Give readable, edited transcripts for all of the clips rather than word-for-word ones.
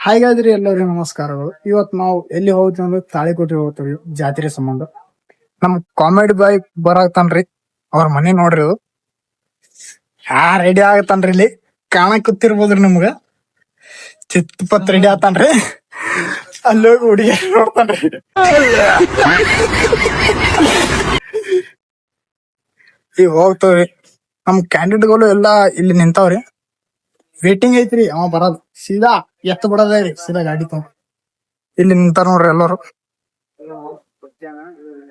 ಹಾಗಾದ್ರಿ ಎಲ್ಲರಿಗೂ ನಮಸ್ಕಾರಗಳು. ಇವತ್ ನಾವು ಎಲ್ಲಿ ಹೋಗ್ತೀವಿ ಅಂದ್ರೆ ತಾಳಿಕೋಟೆ ಹೋಗ್ತೀವಿ ಜಾತ್ರೆ ಸಂಬಂಧ. ನಮ್ ಕಾಮಿಡಿ ಬಾಯ್ ಬರಾಕ್ತಾನ್ರಿ, ಅವ್ರ ಮನೆ ನೋಡ್ರಿ ಇದು. ರೆಡಿ ಆಗತ್ತನ್ರಿ, ಇಲ್ಲಿ ಕಾಣಕ್ ಕೂತಿರ್ಬೋದ್ರಿ ನಿಮ್ಗ. ಚಿತ್ತಪತ್ ರೆಡಿ ಆತಾನ್ರಿ, ಅಲ್ಲಿ ಹೋಗಿ ಹುಡುಗಿ ನೋಡ್ತಾನ್ರಿ. ಈಗ ಹೋಗ್ತವ್ರಿ, ನಮ್ ಕ್ಯಾಂಡಿಡೇಟ್ಗಳು ಎಲ್ಲಾ ಇಲ್ಲಿ ನಿಂತಾವ್ರಿ. ವೇಟಿಂಗ್ ಐತ್ರಿ, ಅವ ಬರೋದು ಸೀದಾ ಎತ್ತ ಬಿಡೋದ್ರಿ, ಸೀದಾ ಗಾಡಿ ತಗೊಂಡ್ ಇಲ್ಲಿ ನಿಂತಾರ ನೋಡ್ರಿ ಎಲ್ಲಾರು.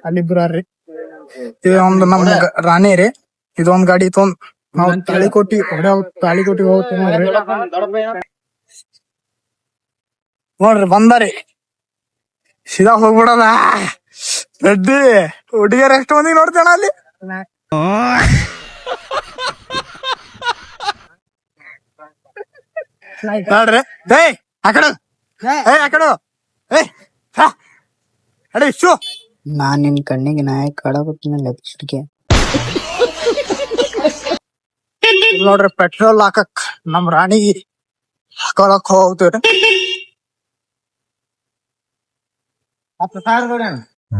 ಅಲ್ಲಿಬ್ರಾರ್ರಿ, ಇದೊಂದು ನಮ್ ರಾಣಿ ರೀ. ಇದೊಂದ್ ಗಾಡಿ ತೊಗೊಂಡ್ ನಾವು ತಾಳಿಕೋಟಿಗೆ ಹೋಗ್ತೀವಿ ನೋಡ್ರಿ. ಬಂದಾರಿ, ಸೀದಾ ಹೋಗ್ಬಿಡದ. ರೆಡ್ಡಿ ಹುಡುಗಿಯರ್ ಎಷ್ಟು ಮಂದಿಗೆ ನೋಡ್ತೇಣ ಅಲ್ಲಿ. ನೋಡ್ರಿ, ನಾನ್ ನಿನ್ ಕಣ್ಣಿಗೆ ನಾಯಕ ಕಾಡಕತ್ತೀನಿ ಲೆಪ್ಸ್ಟಿಗೆ. ನೋಡ್ರಿ, ಪೆಟ್ರೋಲ್ ಹಾಕಕ್ ನಮ್ ರಾಣಿ ಹಾಕೊಳಕ್ ಹೋಗ್ತೇವ್ರಿ.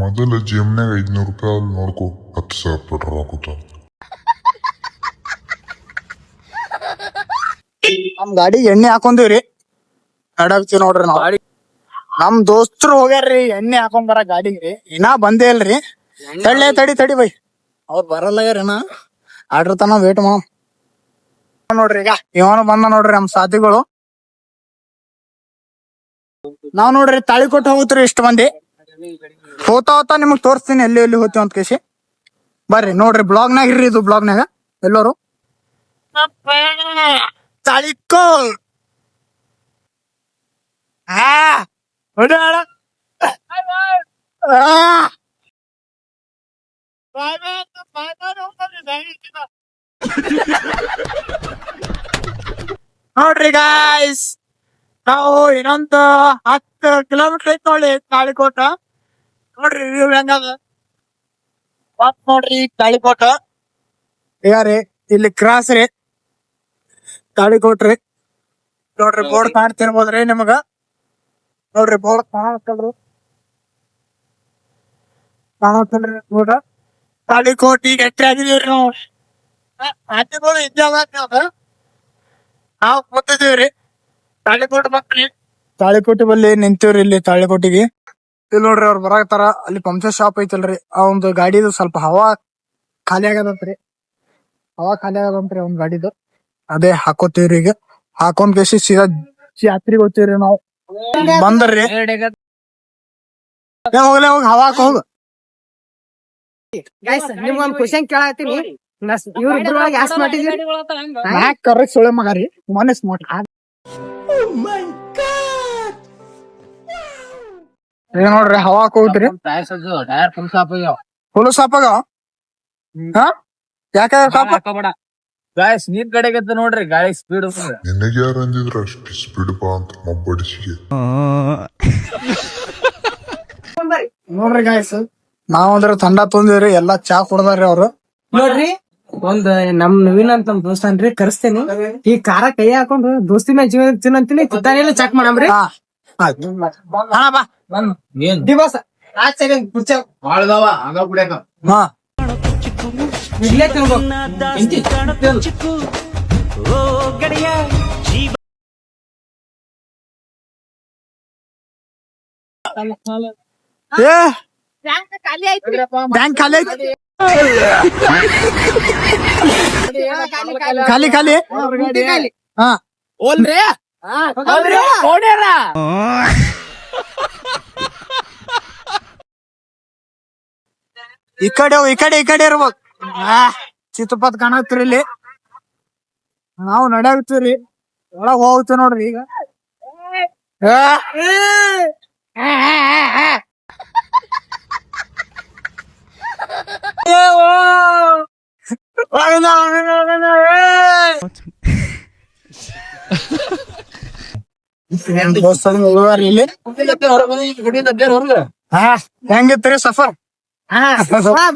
ಮೊದಲ ಜೇಮ್ನಾಗ 500 ರೂಪಾಯಿ ನೋಡ್ಕೊ, 10,000 ಪೆಟ್ರೋಲ್ ಹಾಕುತ್ತ. ನಮ್ ಗಾಡಿ ಎಣ್ಣೆ ಹಾಕೊಂದಿವ್ರಿ, ನಡಕ್ತಿವಿ ನೋಡ್ರಿ ನಾವ್. ನಮ್ ದೋಸ್ತರು ಹೋಗ್ಯಾರ್ರಿ ಎಣ್ಣೆ ಹಾಕೊಂಡ್ ಬರ ಗಾಡಿಗ್ರಿ, ಇನ್ನ ಬಂದೇ ಇಲ್ರಿ. ತಡಿ ಬೈ, ಅವ್ರು ಬರಲ್ಲ ಆರ್ಡರ್ ತನ ವೇಟ್ ಮಾಡ ನೋಡ್ರಿ. ಈಗ ಇವನು ಬಂದ ನೋಡ್ರಿ ನಮ್ ಸಾಥಿಗಳು. ನಾವ್ ನೋಡ್ರಿ ತಾಳಿಕೋಟೆ ಹೋಗ್ತೀರಿ ಇಷ್ಟ ಮಂದಿ. ಹೋತಾ ನಿಮಗ್ ತೋರಿಸ್ತೀನಿ ಎಲ್ಲಿ ಎಲ್ಲಿ ಹೋಗ್ತೀವಿ ಅಂತ ಕೇಸಿ. ಬರ್ರಿ ನೋಡ್ರಿ, ಬ್ಲಾಗ್ನಾಗ ಇರ್ರಿ, ಇದು ಬ್ಲಾಗ್ನಾಗ ಎಲ್ಲರೂ ತಾಳಿಕೋ ನೋಡ್ರಿ ಗಾಯ್ಸ್, ನಾವು ಇನ್ನೊಂದು 10 ಕಿಲೋಮೀಟರ್ ಐತ್ ನೋಡಿ ತಾಳಿಕೋಟ. ನೋಡ್ರಿ ವ್ಯೂ ಹೆಂಗದ ನೋಡ್ರಿ ತಾಳಿಕೋಟ. ಈಗ ರೀ ಇಲ್ಲಿ ಕ್ರಾಸ್ ರೀ ತಾಳಿಕೋಟ್ರಿ. ನೋಡ್ರಿ ಬೋರ್ಡ್ ಕಾಣ್ತಿರ್ಬೋದ್ರಿ ನಿಮಗ. ನೋಡ್ರಿ ಬೋರ್ಡ್ ಕಾಣತ್ತಲ್ರಿ ನೋಡ್ರ. ತಾಳಿಕೋಟಿಗೆ ಎಂಟ್ರಿ ಆಗಿದೀವ್ರಿ ನಾವು. ಹಾಕಿಗಳು ಇದ್ದಾಗ ನಾವು ಕೂತಿದೀವ್ರಿ ತಾಳಿಕೋಟೆ ಮಕ್ಳಿ. ತಾಳಿಕೋಟೆ ಬಲ್ಲಿ ನಿಂತೀವ್ರಿ, ಇಲ್ಲಿ ತಾಳಿಕೋಟಿಗೆ. ಇಲ್ಲಿ ನೋಡ್ರಿ ಅವ್ರು ಬರಾಕತ್ತಾರ. ಅಲ್ಲಿ ಪಂಚರ್ ಶಾಪ್ ಐತಲ್ರಿ, ಆ ಒಂದು ಗಾಡಿದು ಸ್ವಲ್ಪ ಹವಾ ಖಾಲಿ ಆಗದಂತ್ರಿ. ಒಂದ್ ಗಾಡಿದು ಅದೇ ಹಾಕೋತೀವ್ರಿ. ಈಗ ಹಾಕೊಂಡ್ ಕೇಸಿ ಸೀದಾ ಜಾತ್ರೆಗೆ ಹೋಗ್ತೀವ್ರಿ ನಾವು. ಬಂದ್ರಿ ಹೋಗ್ಲಿ, ಹೋಗಿ ಹವಾಕ್ ಹೋಗ. ನಿಮ್ಗೊಂದ್ ಕ್ವಶನ್ ಕೇಳತ್ತೀನಿ, ಇವ್ರಿಬ್ರೊಳಗೆ ಯಾಸ್ ಮಾಡಿದ್ರಿ? ಕರೆಕ್ಟ್ ಸುಳೆ ಮಗ ರೀ, ಮನಸ್ ನೋಡಿ. ಏನ್ ನೋಡ್ರಿ ಹವಾಕ್ ಹೋಗ್ತೀರಿ, ಫುಲ್ ಸಾಪಾಗ. ಯಾಕೆ ಗಾಯ್ಸ್ ನೀರ್ ಕಡೆಗೆ ನೋಡ್ರಿ, ಗಾಳಿ ಸ್ಪೀಡ್. ನಿನಗೆ ಯಾರು ಅಂದಿದ್ರ ಅಷ್ಟು ಸ್ಪೀಡ್ ಬಾ ಅಂತ ಮಬ್ಬಡಿಸಿಗೆ. ನೋಡ್ರಿ ಗಾಯ್ಸ್, ನಾವಂದ್ರ ತಂಡ ತೊಂದಿವ್ರಿ, ಎಲ್ಲಾ ಚಾ ಕುಡ್ದಾರ್ರಿ ಅವ್ರು. ನೋಡ್ರಿ, ಒಂದ್ ನಮ್ ನವೀನ್ ಅಂತ ನಮ್ ದೋಸ್ತ ಅನ್ರಿ, ಕರ್ಸ್ತೇನಿ. ಈ ಖಾರ ಕೈ ಹಾಕೊಂಡು ದೋಸ್ತಿ ಮೇಲೆ ಜೀವನ ತಿನ್ನಂತೀನಿ, ತುತ್ತಾನೆಲ್ಲ ಚೆಕ್ ಮಾಡಮ್ರಿ. ದಿವಸ ಇಲ್ಲೇ ತಿನ್ಬೇಕು. ಬ್ಯಾಂಕ್ ಖಾಲಿ ಐತಿ, ಖಾಲಿ. ಹಾ ಓಲ್ರಿ ಈ ಕಡೆ ಇರ್ಬೇಕು. ಚಿತ್ತಪತ್ ಕಾಣತ್ರಿ ಇಲ್ಲಿ. ನಾವು ನಡೆಯತ್ತೀವ್ರಿ, ಒಳಗ್ ಹೋಗ್ತೀವಿ ನೋಡ್ರಿ. ಈಗ ಹೆಂಗಿತ್ರಿ ಸಫರ್?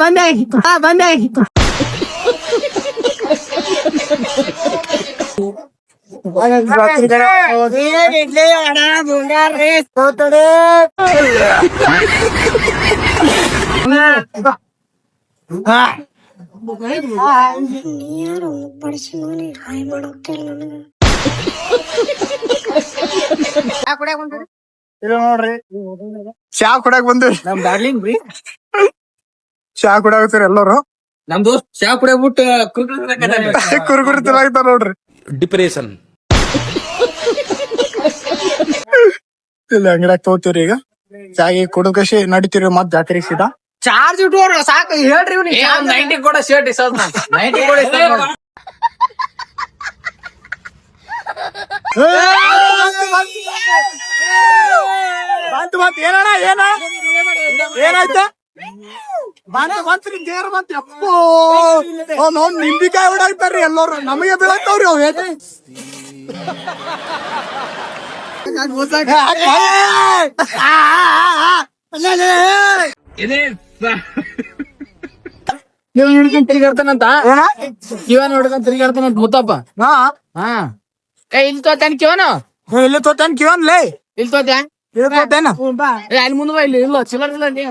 ಬಂದೆ ಇಡ್ಲಿ ವಡ ಬೋಂಡಾ ರೈಸ್ ಕೊತ್ತಡೆ ಇಲ್ಲ ನೋಡ್ರಿ ಚಾ ಕುಡಕ್ ಬಂದ್ರಿ. ನಮ್ ಡಾರ್ಲಿಂಗ್ ರೀ, ಚಾ ಕುಡಾಕತ್ತೀರಿ ಎಲ್ಲರೂ. ನಮ್ ದೋಸ್ತ್ ಚಾ ಕುಡಿಯಬಿಟ್ಟು ಕುರುಕುರಿ ತಿನ್ನಾಕತ್ತಾರ ನೋಡ್ರಿ. ಡಿಪ್ರೆಷನ್. ಇಲ್ಲ ಅಂಗಡ್ಯಾಗ ತಗೋತೀವ್ರಿ ಈಗ. ಚಾಗಿ ಕುಡುಕಸಿ ನಡಿತೀರಿ ಮತ್ ಜಾತ್ರೆಗೆ ಸೀದಾ. ಚಾರ್ಜ್ ಇಟ್ಟುವ್ರ ಸಾಕು ಹೇಳ್ರಿ ಇವ್ನಿಗೆ. 90 ಕೂಡ ಶರ್ಟ್ ಇಸೋದ್ 90 ಕೂಡ ಇಸೋದ್ ನೋಡು. ಬಂತು ಏನಣ್ಣ ಏನಾಯ್ತು? ಬಂತ್ರಿ ಗೇರ್ ಬಂತ. ಅಪ್ಪೋ ನಾವ್ ನಿಂಬಿಕಾಯಿ ಹೊಡಾಕ್ತಾರ್ರಿ ಎಲ್ಲರೂ. ನಮಗೆ ಬೀಳಾಕ್ತಾವ್ರಿ ಅವ್ ಇವ್ ಹಿಡ್ಕೊಂಡ್ ತಿರ್ಗಾಡ್ತಾನಂತ, ಕಿವನ್ ಹಿಡ್ಕೊಂಡ್ ತಿರ್ಗಾಡ್ತಾನಂತ ಮುತ್ತಪ್ಪ. ಹಾ ಇಲ್ಲಿ ತೋತಾನ ಕಿವನು, ಇಲ್ಲಿ ತೋತಾನ ಕಿವನ್ ಲೇ, ಇಲ್ಲಿ ತೋತ ಇಲ್ಲಿ ತೋತೇನ ಅಲ್ಲಿ ಮುಂದೆ ಇಲ್ಲಿ ಇಲ್ಲ ಚಿಲ್ಲರ್ ಇಲ್ಲ ನೀ.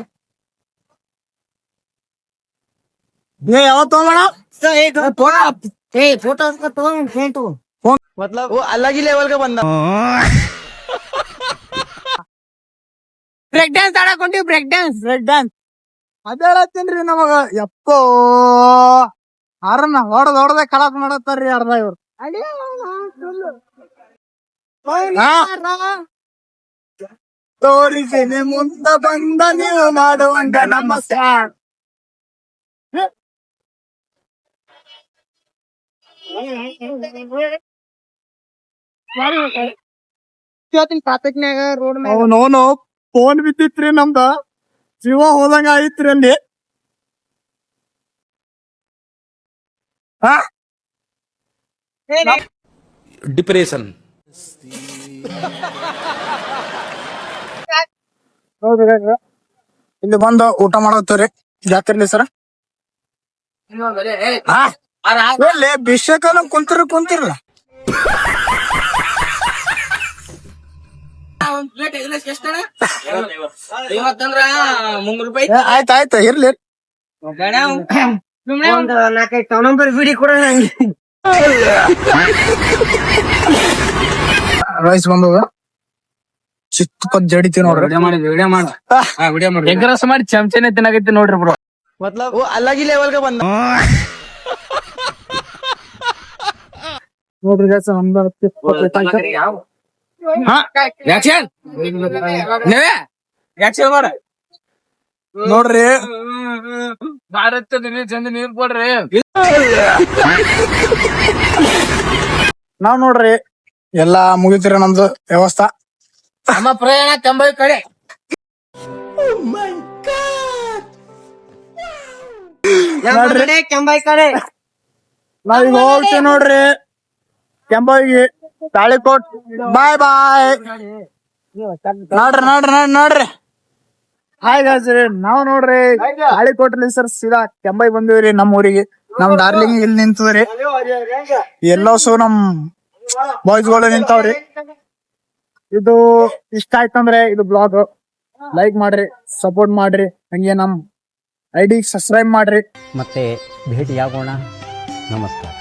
ಏ ಯಾವತ್ ತಗೋಣ ಫೋಟೋ ತಗೊಂಡು ಬ್ರೇಕ್ ಡ್ಯಾನ್ಸ್ ಆಡಕ್ ಹೊಂಟಿವಿ. ಬ್ರೇಕ್ ಡ್ಯಾನ್ಸ್ ಅದ ಹೇಳತ್ತೀನ್ರಿ ನಮಗ. ಯಪ್ಪೋ ಅರ್ನ ಹೊಡದ ಕಲಾಸ್ ಮಾಡತ್ತಾರ್ರಿ ಅರ್ಧ ಇವ್ರು. ತೋರಿಸಿನಿ ಮುಂದ ಬಂದ ನೀವು ಮಾಡುವಂಗ ನಮ್ಮ ಸ್ಯಾರ್. ಟ್ರಾಫಿಕ್ನಾಗ ರೋಡ್ ಅವನೋನು ಫೋನ್ ಬಿದ್ದಿತ್ರಿ ನಮ್ದ, ಜೀವ ಹೋದಂಗ ಆಯ್ತ್ರಿ ಅಲ್ಲಿ. ಡಿಪ್ರೆಷನ್. ಇಲ್ಲಿ ಬಂದು ಊಟ ಮಾಡತ್ತೀರಿ ಜಾತ್ರೆಲಿ ಸರ. ಎಲ್ಲಿ ಬಿಷಕನ ಕುಂತಿರಲ್ಲ. ಇವತ್ತಂದ್ರ 300 ರೂಪಾಯಿ. ಆಯ್ತಾಯ್ತು ಇರ್ಲಿ. ಒಂದು 4-5 ಟೌನಂಬರ್ ಬಿಡಿ ಕೂಡ ರೈಸ್ ಬಂದದ ಚಿಕ್ಕ ಜಡಿತೀವಿ ನೋಡ್ರಿ. ವಿಡಿಯೋ ಮಾಡಿ ಎಗ್ ರಸ ಮಾಡಿ ಚಮಚನೆ ತಿನ್ನಾಗೈತಿ ನೋಡ್ರಿ ಬ್ರೋ. ನೋಡ್ರಿ ನೋಡ್ರಿ ಭಾರತ ಚಂದ ನೀರ್ ಕೊಡ್ರಿ. ನಾವ್ ನೋಡ್ರಿ ಎಲ್ಲಾ ಮುಗಿತಿರ ನಮ್ದು ವ್ಯವಸ್ಥಾ. ನಮ್ಮ ಪ್ರಯಾಣ ಕೆಂಬೈ ಕಡೆ. ಕೆಂಬಾಯಿ ಕಡೆ ನಾವೀಗ ಹೋಗ್ತೀವಿ ನೋಡ್ರಿ ಕೆಂಬಾವಿಗೆ, ತಾಳಿಕೋಟ್. ಬಾಯ್ ನೋಡ್ರಿ ಹಾಯ್ ಗಾಜ್ರಿ. ನಾವ್ ನೋಡ್ರಿ ತಾಳಿಕೋಟ್ಲಿ ಸರ್ ಸೀದಾ ಕೆಂಬಾಯಿ ಬಂದಿವ್ರಿ ನಮ್ಮ ಊರಿಗೆ. ನಮ್ ಡಾರ್ಲಿಂಗ್ ಇಲ್ಲಿ ನಿಂತದ್ರಿ. ಎಲ್ಲೋಸು ನಮ್ ಬಾಯ್ಸ್ ಗಳು ನಿಂತಾವ್ರಿ. ಇದು ಇಷ್ಟ ಆಯ್ತಂದ್ರೆ ಇದು ಬ್ಲಾಗ್ ಲೈಕ್ ಮಾಡ್ರಿ, ಸಪೋರ್ಟ್ ಮಾಡ್ರಿ, ಹಂಗೆ ನಮ್ ID ಸಬ್ಸ್ಕ್ರೈಬ್ ಮಾಡ್ರಿ. ಮತ್ತೆ ಭೇಟಿಯಾಗೋಣ. ನಮಸ್ಕಾರ.